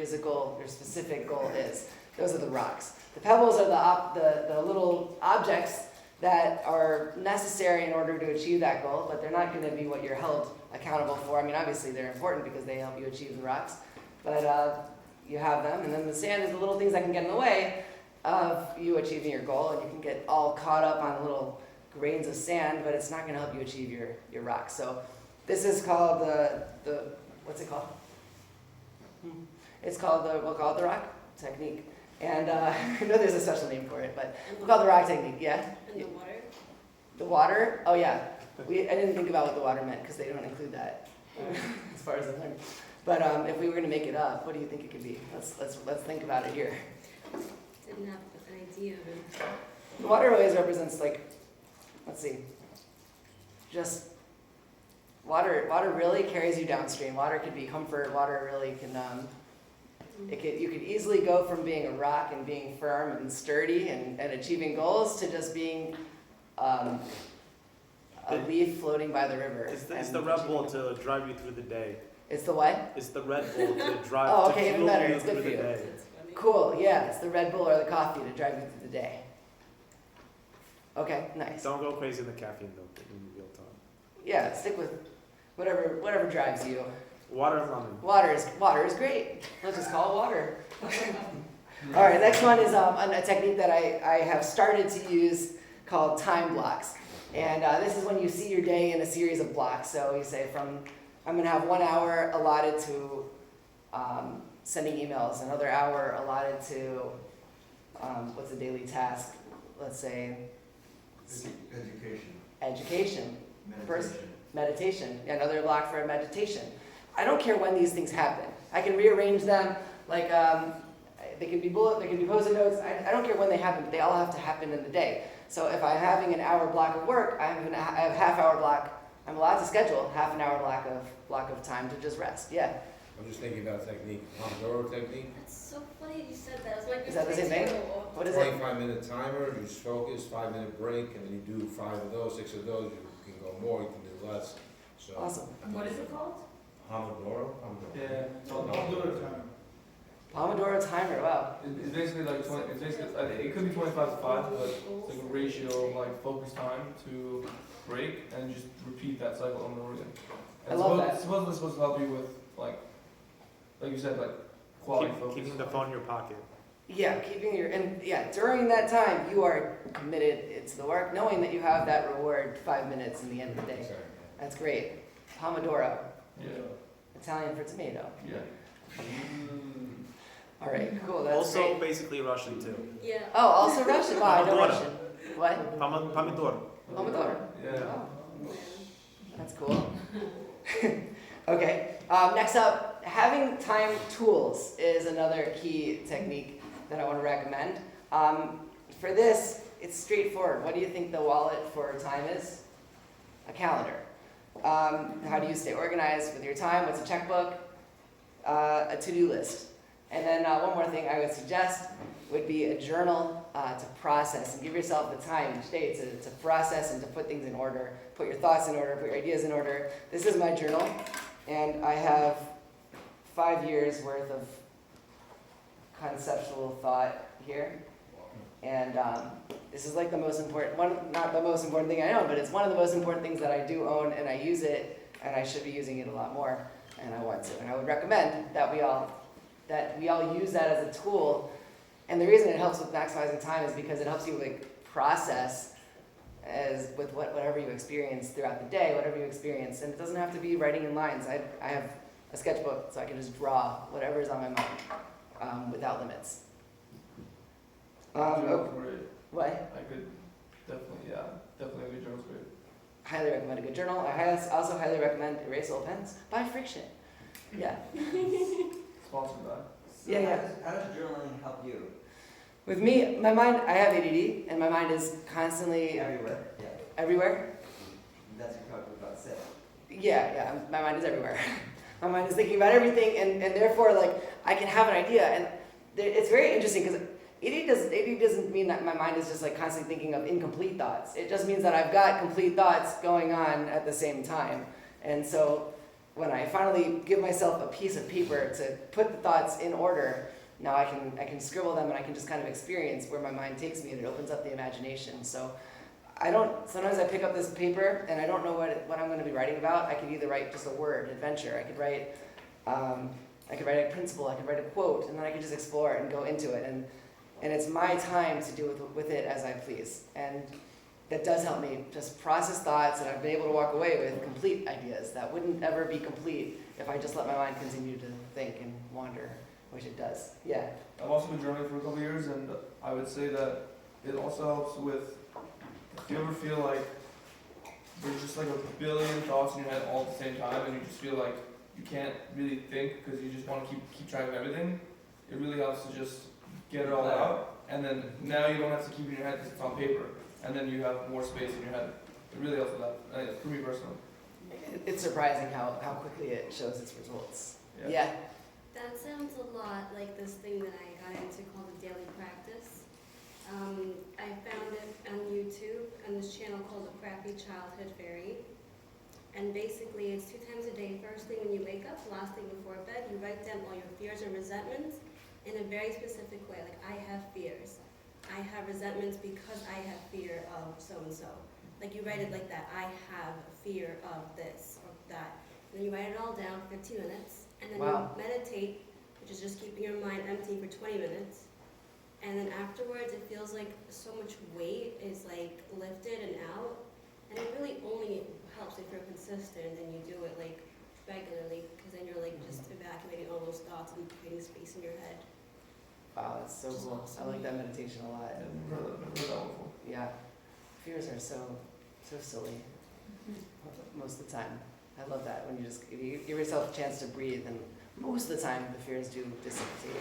specific goal is, those are the rocks. The pebbles are the little objects that are necessary in order to achieve that goal, but they're not going to be what you're held accountable for. I mean, obviously they're important because they help you achieve the rocks, but you have them. And then the sand is the little things that can get in the way of you achieving your goal, and you can get all caught up on little grains of sand, but it's not going to help you achieve your rocks. So this is called what's it called? It's called we'll call it the rock technique. And I know there's a special name for it, but we'll call it the rock technique, yeah? And the water? The water? Oh yeah. I didn't think about what the water meant because they don't include that as far as I learned. But if we were gonna make it up, what do you think it could be? Let's think about it here. Didn't have an idea. The water always represents just water really carries you downstream. Water could be comfort. Water really can, you could easily go from being a rock and being firm and sturdy and achieving goals to just being a leaf floating by the river. It's the Red Bull to drive you through the day. It's the what? It's the Red Bull to drive Oh, to okay, even fuel better. you It's good through for the you. day. That's funny. Cool, yeah, it's the Red Bull or the coffee to drive you through the day. Okay, nice. Don't go crazy in the caffeine though, in real talk. Yeah, stick with whatever drives you. Water and lemon. Water is great. Let's just call it water. All right, next one is a technique that I have started to use called time blocks. And this is when you see your day in a series of blocks. So you say I'm going to have 1 hour allotted to sending emails, another hour allotted to, what's a daily task? Let's say education, first meditation, another block for meditation. I don't care when these things happen. I can rearrange them, like they can be Post-it notes. I don't care when they happen, but they all have to happen in the day. So if I'm having an hour block of work, I have half-hour block. I'm allowed to schedule half an hour block of time to just rest. Yeah. I'm just thinking about a technique, Pomodoro technique. That's so funny you said that. It's like Is that the same thing? What is it? 25-minute timer, you just focus, 5-minute break, and then you do 5 of those, 6 of those, you can go more, you can do less. So. Awesome. What is it called? Pomodoro? Yeah, I'll do it at a time. Pomodoro timer. Wow. it's basically like 20, it's basically, it could be 25 to 5, but it's like a ratio of like focus time to break and just repeat that cycle over and over again. I love that. It's supposed to help you with like you said, like quality focus. Keeping the phone in your pocket. Yeah, during that time you are committed to the work, knowing that you have that reward 5 minutes in the end of the day. Exactly. That's great. Pomodoro, Yeah, Italian for tomato. yeah. All right, cool. That's Also, great. basically Russian too. Yeah. Oh, also Russian. Wow, I know Pomodoro. Russian. What? Pomodoro. Pomodoro. Yeah. Oh, that's cool. Okay. Next up, having time tools is another key technique that I want to recommend. For this, it's straightforward. What do you think the wallet for time is? A calendar. How do you stay organized with your time? What's a checkbook? A to-do list. And then one more thing I would suggest would be a journal to process and give yourself the time each day to process and to put things in order, put your thoughts in order, put your ideas in order. This is my journal, and I have 5 years worth of conceptual thought here. And this is like the most important one, not the most important thing I own, but it's one of the most important things that I do own, and I use it, and I should be using it a lot more, and I want to. And I would recommend that we all use that as a tool. And the reason it helps with maximizing time is because it helps you like process as with whatever you experience throughout the day, whatever you experience. And it doesn't have to be writing in lines. I have a sketchbook, so I can just draw whatever is on my mind without limits. Journal's great. What? I could definitely a good journal's great. Highly recommend a good journal. I also highly recommend erasable pens by Friction. Yeah. Sponsored by. So Yeah. How does journaling help you? With me, my mind, I have ADD, and my mind is constantly Everywhere? Yeah. everywhere. That's what you're talking about, say. Yeah, my mind is everywhere. My mind is thinking about everything, and therefore, like, I can have an idea, and it's very interesting, because ADD doesn't mean that my mind is just, like, constantly thinking of incomplete thoughts. It just means that I've got complete thoughts going on at the same time. And so, when I finally give myself a piece of paper to put the thoughts in order, now I can scribble them, and I can just kind of experience where my mind takes me, and it opens up the imagination. So sometimes I pick up this paper and I don't know what I'm going to be writing about. I could either write just a word, adventure. I could write a principle. I could write a quote, and then I could just explore it and go into it. And it's my time to do with it as I please. And that does help me just process thoughts, and I've been able to walk away with complete ideas that wouldn't ever be complete if I just let my mind continue to think and wander, which it does. Yeah. I've also been journaling for a couple of years, and I would say that it also helps with, if you ever feel like there's just like a billion thoughts in your head all at the same time, and you just feel like you can't really think because you just want to keep track of everything, it really helps to just get it all out, and then now you don't have to keep it in your head because it's on paper, and then you have more space in your head. It really helps with that, for me personally. It's surprising how quickly it shows its results. Yeah. That sounds a lot like this thing that I got into called the Daily Practice. I found it on YouTube on this channel called The Crappy Childhood Fairy. And basically it's 2 times a day. First thing when you wake up, last thing before bed, you write down all your fears and resentments in a very specific way. Like, I have fears. I have resentments because I have fear of so-and-so. Like, you write it like that. I have fear of this or that. And then you write it all down for 15 minutes. And then Wow. you meditate, which is just keeping your mind empty for 20 minutes. And then afterwards, it feels like so much weight is like lifted and out. And it really only helps if you're consistent and you do it like regularly, because then you're like just evacuating all those thoughts and creating space in your head. Wow, that's so Which is cool. I awesome. like that meditation a lot. Never heard that before. Yeah, fears are so silly most of the time. I love that when you just give yourself a chance to breathe, and most of the time the fears do dissipate.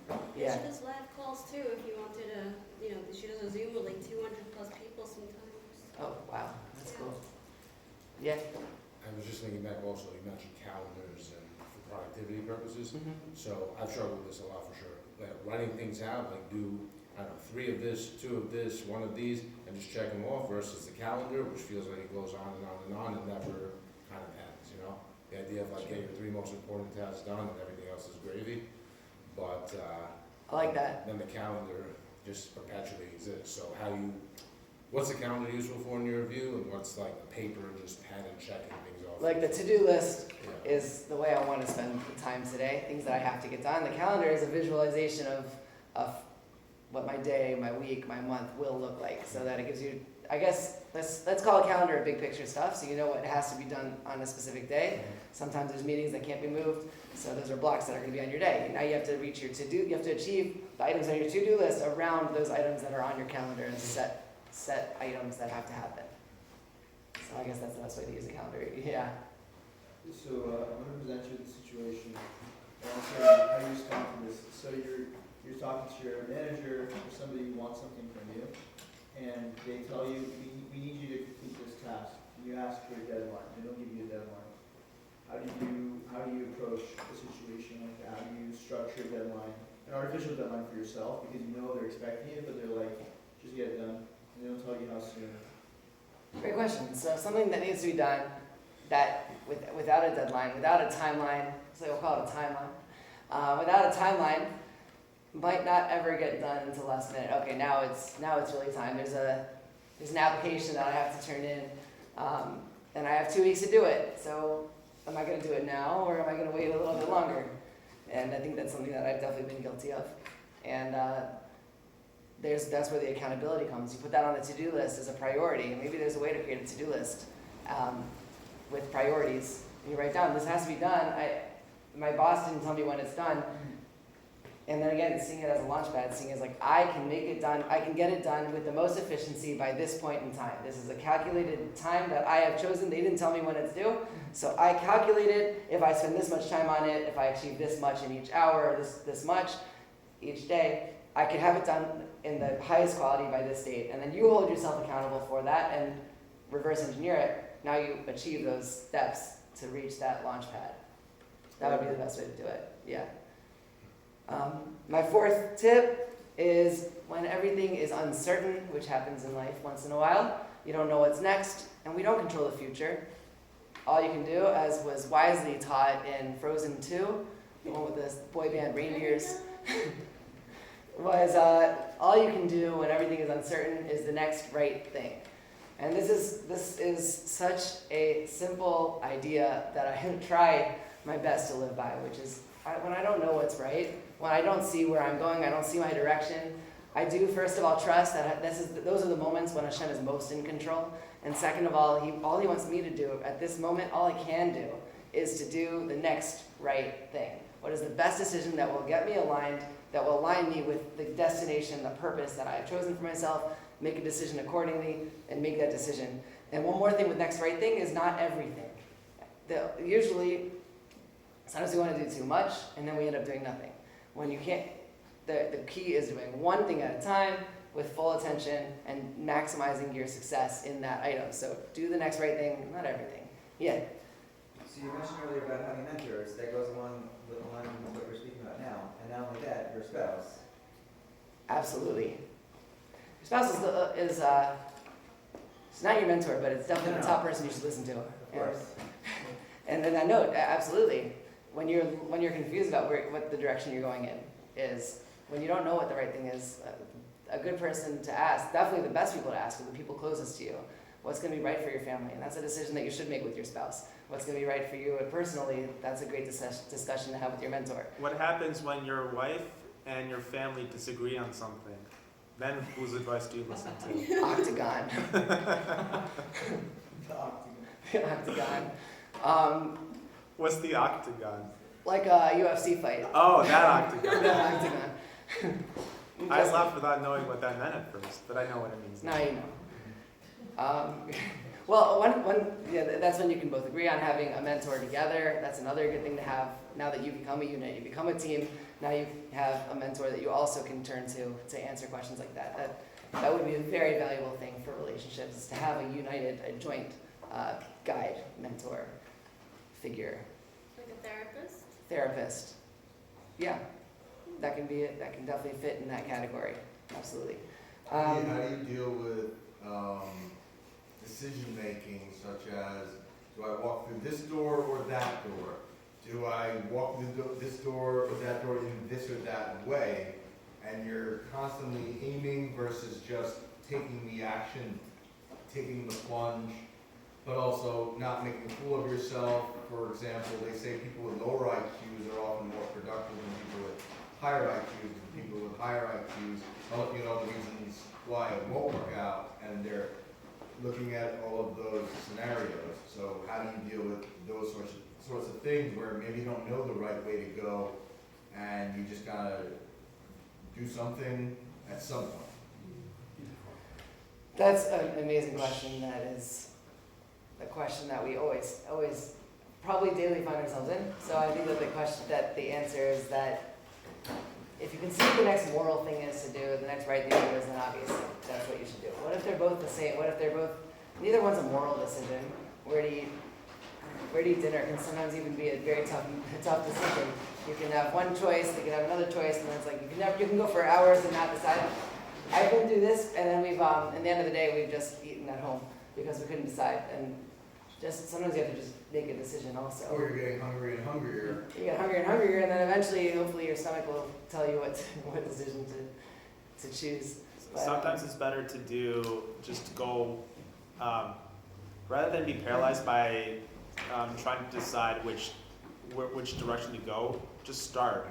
And Yeah. she does live calls too if you wanted to, she does a Zoom with like 200 plus people sometimes. Oh wow, that's cool. Yeah. I was just thinking back also, you mentioned calendars and for productivity purposes. Mhm. So I've struggled with this a lot for sure. Like writing things out, like do, I don't know, 3 of this, 2 of this, 1 of these, and just check them off versus the calendar, which feels like it goes on and on and on and never kind of ends, you know? The idea of like get your 3 most important tasks done and everything else is gravy. But I like that. then the calendar just perpetually exists. So what's the calendar useful for in your view, and what's like the paper just pen and checking things off? Like the to-do list Yeah. is the way I want to spend the time today, things that I have to get done. The calendar is a visualization of what my day, my week, my month will look like, so that it gives you, I guess, let's call a calendar a big picture stuff, so you know what has to be done on a specific day. Sometimes there's meetings that can't be moved, so those are blocks that are going to be on your day. Now you have to reach your to-do, you have to achieve the items on your to-do list around those items that are on your calendar and set items that have to happen. So I guess that's the best way to use a calendar, yeah. So, I'm gonna present you with the situation, and I'll show you how you respond to this. So you're talking to your manager or somebody who wants something from you, and they tell you, we need you to complete this task. And you ask for a deadline, they don't give you a deadline. How do you approach a situation like that? How do you structure a deadline, an artificial deadline for yourself, because you know they're expecting it, but they're like, just get it done, and they don't tell you how soon. Great question. So something that needs to be done that without a deadline, without a timeline, so we'll call it a timeline, without a timeline, might not ever get done until last minute. Okay, now it's really time. There's an application that I have to turn in, and I have 2 weeks to do it. So am I going to do it now, or am I going to wait a little bit longer? And I think that's something that I've definitely been guilty of. And that's where the accountability comes. You put that on the to-do list as a priority, and maybe there's a way to create a to-do list with priorities. And you write down, this has to be done. My boss didn't tell me when it's done. And then again, seeing it as a launch pad, seeing it as like, I can make it done, I can get it done with the most efficiency by this point in time. This is a calculated time that I have chosen. They didn't tell me when it's due. So I calculated if I spend this much time on it, if I achieve this much in each hour, this much each day, I could have it done in the highest quality by this date. And then you hold yourself accountable for that and reverse engineer it. Now you achieve those steps to reach that launch pad. That would be the best way to do it, yeah. My 4th tip is when everything is uncertain, which happens in life once in a while, you don't know what's next, and we don't control the future. All you can do, as was wisely taught in Frozen 2, the one with the boy band reindeers, was all you can do when everything is uncertain is the next right thing. And this is such a simple idea that I have tried my best to live by, which is when I don't know what's right, when I don't see where I'm going, I don't see my direction, I do first of all trust that those are the moments when Hashem is most in control. And second of all he wants me to do at this moment, all I can do is to do the next right thing. What is the best decision that will get me aligned, that will align me with the destination, the purpose that I have chosen for myself, make a decision accordingly, and make that decision. And one more thing with next right thing is not everything. Usually, sometimes we want to do too much, and then we end up doing nothing. When you can't, the key is doing one thing at a time with full attention and maximizing your success in that item. So do the next right thing, not everything. Yeah. So you mentioned earlier about having mentors. That goes along with what we're speaking about now. And not only that, your spouse. Absolutely. Your spouse is it's not your mentor, but it's definitely the top person you should listen to. Of course. And then that note, absolutely. When you're confused about what the direction you're going in is, when you don't know what the right thing is, a good person to ask, definitely the best people to ask are the people closest to you. What's going to be right for your family? And that's a decision that you should make with your spouse. What's going to be right for you personally, that's a great discussion to have with your mentor. What happens when your wife and your family disagree on something? Then whose advice do you listen to? Octagon. The octagon. Octagon. What's the octagon? Like a UFC fight. Oh, that octagon. That octagon. I Just- laughed without knowing what that meant at first, but I know what it means Now you know. Well, yeah, that's when you can both agree on having a mentor together. That's another good thing to have. Now that you become a unit, you become a team. Now you have a mentor that you also can turn to answer questions like that. That would be a very valuable thing for relationships, is to have a united, a joint guide, mentor, figure, Like a therapist? therapist. Yeah, that can be it. That can definitely fit in that category. Absolutely. How do you deal with decision making, such as, do I walk through this door or that door? Do I walk through this door or that door in this or that way? And you're constantly aiming versus just taking the action, taking the plunge, but also not making a fool of yourself. For example, they say people with lower IQs are often more productive than people with higher IQs, and people with higher IQs are looking at all the reasons why it won't work out, and they're looking at all of those scenarios. So how do you deal with those sorts of things where maybe you don't know the right way to go, and you just gotta do something at some point? That's an amazing question. That is a question that we always probably daily find ourselves in. So I think that the answer is that if you can see what the next moral thing is to do, the next right thing to do is, then obviously that's what you should do. What if they're both the same? What if they're both, neither one's a moral decision? Where do you eat dinner can sometimes even be a very tough decision. You can have one choice, they can have another choice, and then it's like you can go for hours and not decide. I can do this, and then we've at the end of the day we've just eaten at home because we couldn't decide. And just sometimes you have to just make a decision also. Or you're getting hungrier and hungrier. You get hungrier and hungrier, and then eventually, hopefully, your stomach will tell you what decision to choose. But, Sometimes it's better to just go, rather than be paralyzed by trying to decide which direction to go, just start.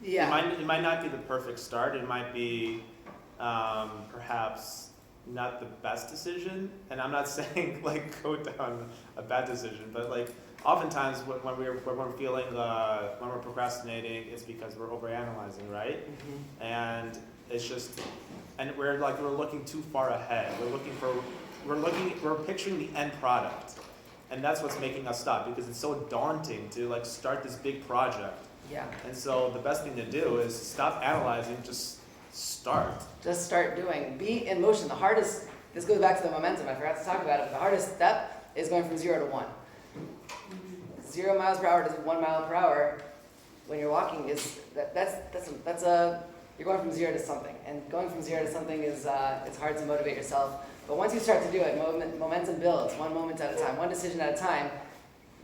yeah. It might not be the perfect start. It might be perhaps not the best decision. And I'm not saying like go down a bad decision, but like oftentimes when we're feeling when we're procrastinating, it's because we're overanalyzing, right? Mhm. And it's just, and we're looking too far ahead. We're picturing the end product, and that's what's making us stop, because it's so daunting to like start this big project. Yeah. And so the best thing to do is stop analyzing, just start. Just start doing. Be in motion. This goes back to the momentum. I forgot to talk about it, but the hardest step is going from 0 to 1. 0 miles per hour to 1 mile per hour when you're walking you're going from 0 to something. And going from 0 to something is, it's hard to motivate yourself. But once you start to do it, momentum builds, one moment at a time, one decision at a time.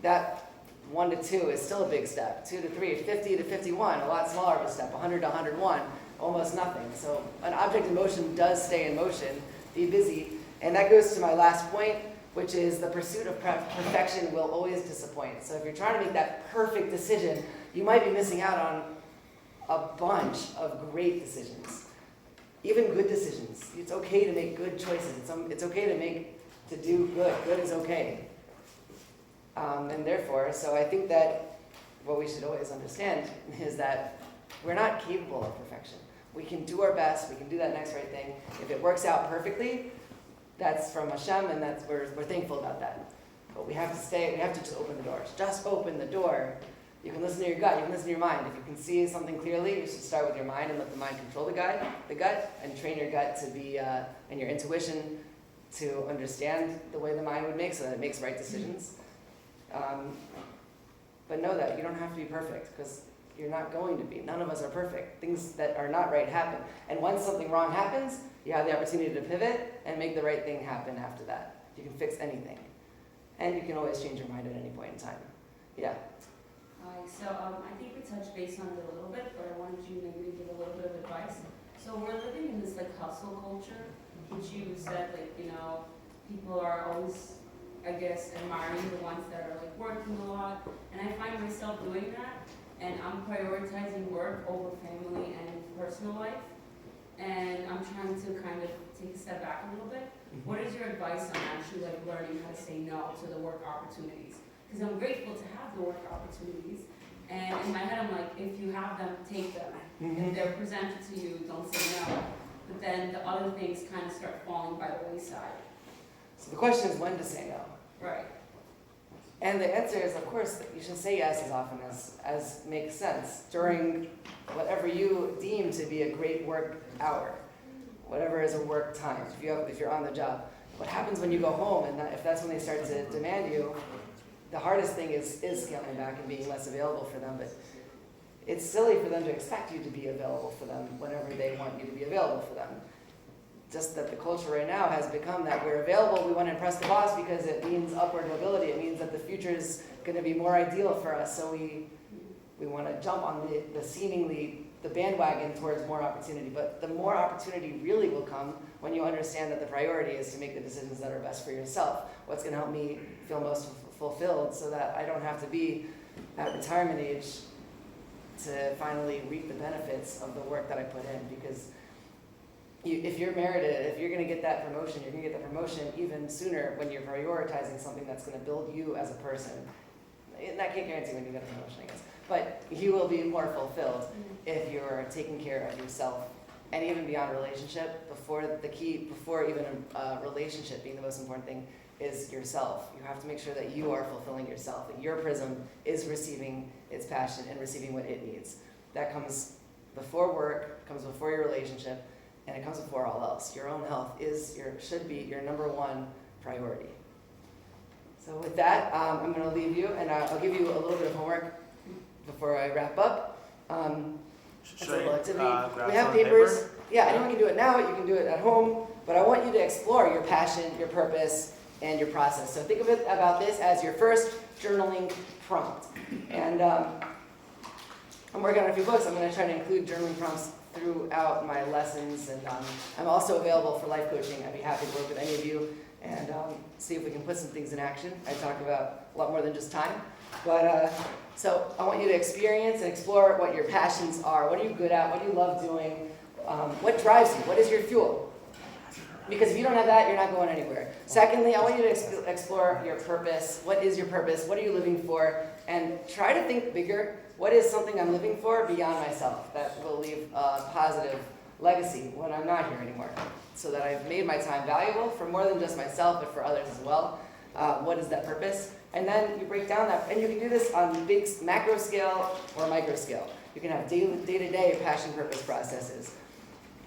That 1 to 2 is still a big step. 2 to 3, 50 to 51, a lot smaller of a step. 100 to 101, almost nothing. So an object in motion does stay in motion. Be busy. And that goes to my last point, which is the pursuit of perfection will always disappoint. So if you're trying to make that perfect decision, you might be missing out on a bunch of great decisions. Even good decisions. It's okay to make good choices. It's okay to do good. Good is okay. And therefore, so I think that what we should always understand is that we're not capable of perfection. We can do our best. We can do that next right thing. If it works out perfectly, that's from Hashem, and we're thankful about that. But we have to just open the doors. Just open the door. You can listen to your gut, you can listen to your mind. If you can see something clearly, you should start with your mind and let the mind control the gut, and train your gut to be, and your intuition to understand the way the mind would make so that it makes right decisions. But know that you don't have to be perfect, because you're not going to be. None of us are perfect. Things that are not right happen. And once something wrong happens, you have the opportunity to pivot and make the right thing happen after that. You can fix anything. And you can always change your mind at any point in time. Yeah. Hi, so I think we touched base on it a little bit, but I wanted you maybe to give a little bit of advice. So we're living in this like hustle culture, which you said people are always, I guess, admiring the ones that are like working a lot, and I find myself doing that, and I'm prioritizing work over family and personal life. and I'm trying to kind of take a step back a little bit. What is your advice on actually like learning how to say no to the work opportunities? Because I'm grateful to have the work opportunities, and in my head I'm like, if you have them, take them. If they're presented to you, don't say no. But then the other things kind of start falling by the wayside. So the question is when to say no. Right. And the answer is, of course, you should say yes as often as makes sense during whatever you deem to be a great work hour, whatever is a work time, if you're on the job. What happens when you go home and if that's when they start to demand you, the hardest thing is scaling back and being less available for them. But it's silly for them to expect you to be available for them whenever they want you to be available for them. Just that the culture right now has become that we're available, we want to impress the boss because it means upward mobility. It means that the future is going to be more ideal for us. So we want to jump on the bandwagon towards more opportunity. But the more opportunity really will come when you understand that the priority is to make the decisions that are best for yourself. What's going to help me feel most fulfilled so that I don't have to be at retirement age to finally reap the benefits of the work that I put in. Because if you're merited, if you're going to get that promotion, you're going to get the promotion even sooner when you're prioritizing something that's going to build you as a person. And I can't guarantee when you get a promotion, I guess. But you will be more fulfilled if you're taking care of yourself. And even beyond relationship, before even a relationship being the most important thing, is yourself. You have to make sure that you are fulfilling yourself, that your prism is receiving its passion and receiving what it needs. That comes before work, comes before your relationship, and it comes before all else. Your own health should be your number one priority. So with that, I'm going to leave you, and I'll give you a little bit of homework before I wrap up. It's a little activity. We have papers. Yeah, anyone can do it now. You can do it at home. But I want you to explore your passion, your purpose, and your process. So think about this as your first journaling prompt. And I'm working on a few books. I'm going to try to include journaling prompts throughout my lessons. And I'm also available for life coaching. I'd be happy to work with any of you and see if we can put some things in action. I talk about a lot more than just time. But so I want you to experience and explore what your passions are. What are you good at? What do you love doing? What drives you? What is your fuel? Because if you don't have that, you're not going anywhere. Secondly, I want you to explore your purpose. What is your purpose? What are you living for? And try to think bigger. What is something I'm living for beyond myself that will leave a positive legacy when I'm not here anymore? So that I've made my time valuable for more than just myself, but for others as well. What is that purpose? And then you break down that, and you can do this on big macro scale or micro scale. You can have day-to-day passion purpose processes.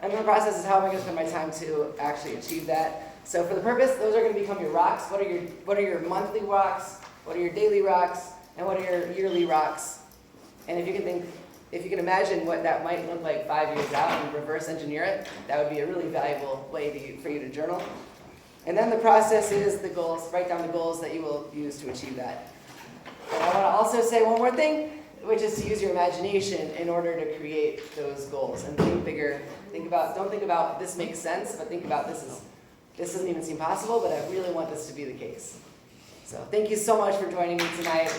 And the process is how am I going to spend my time to actually achieve that. So for the purpose, those are going to become your rocks. What are your monthly rocks? What are your daily rocks? And what are your yearly rocks? And if you can imagine what that might look like 5 years out and reverse engineer it, that would be a really valuable way for you to journal. And then the process is the goals. Write down the goals that you will use to achieve that. And I want to also say one more thing, which is to use your imagination in order to create those goals and think bigger. Don't think about this makes sense, but think about this doesn't even seem possible, but I really want this to be the case. So thank you so much for joining me tonight.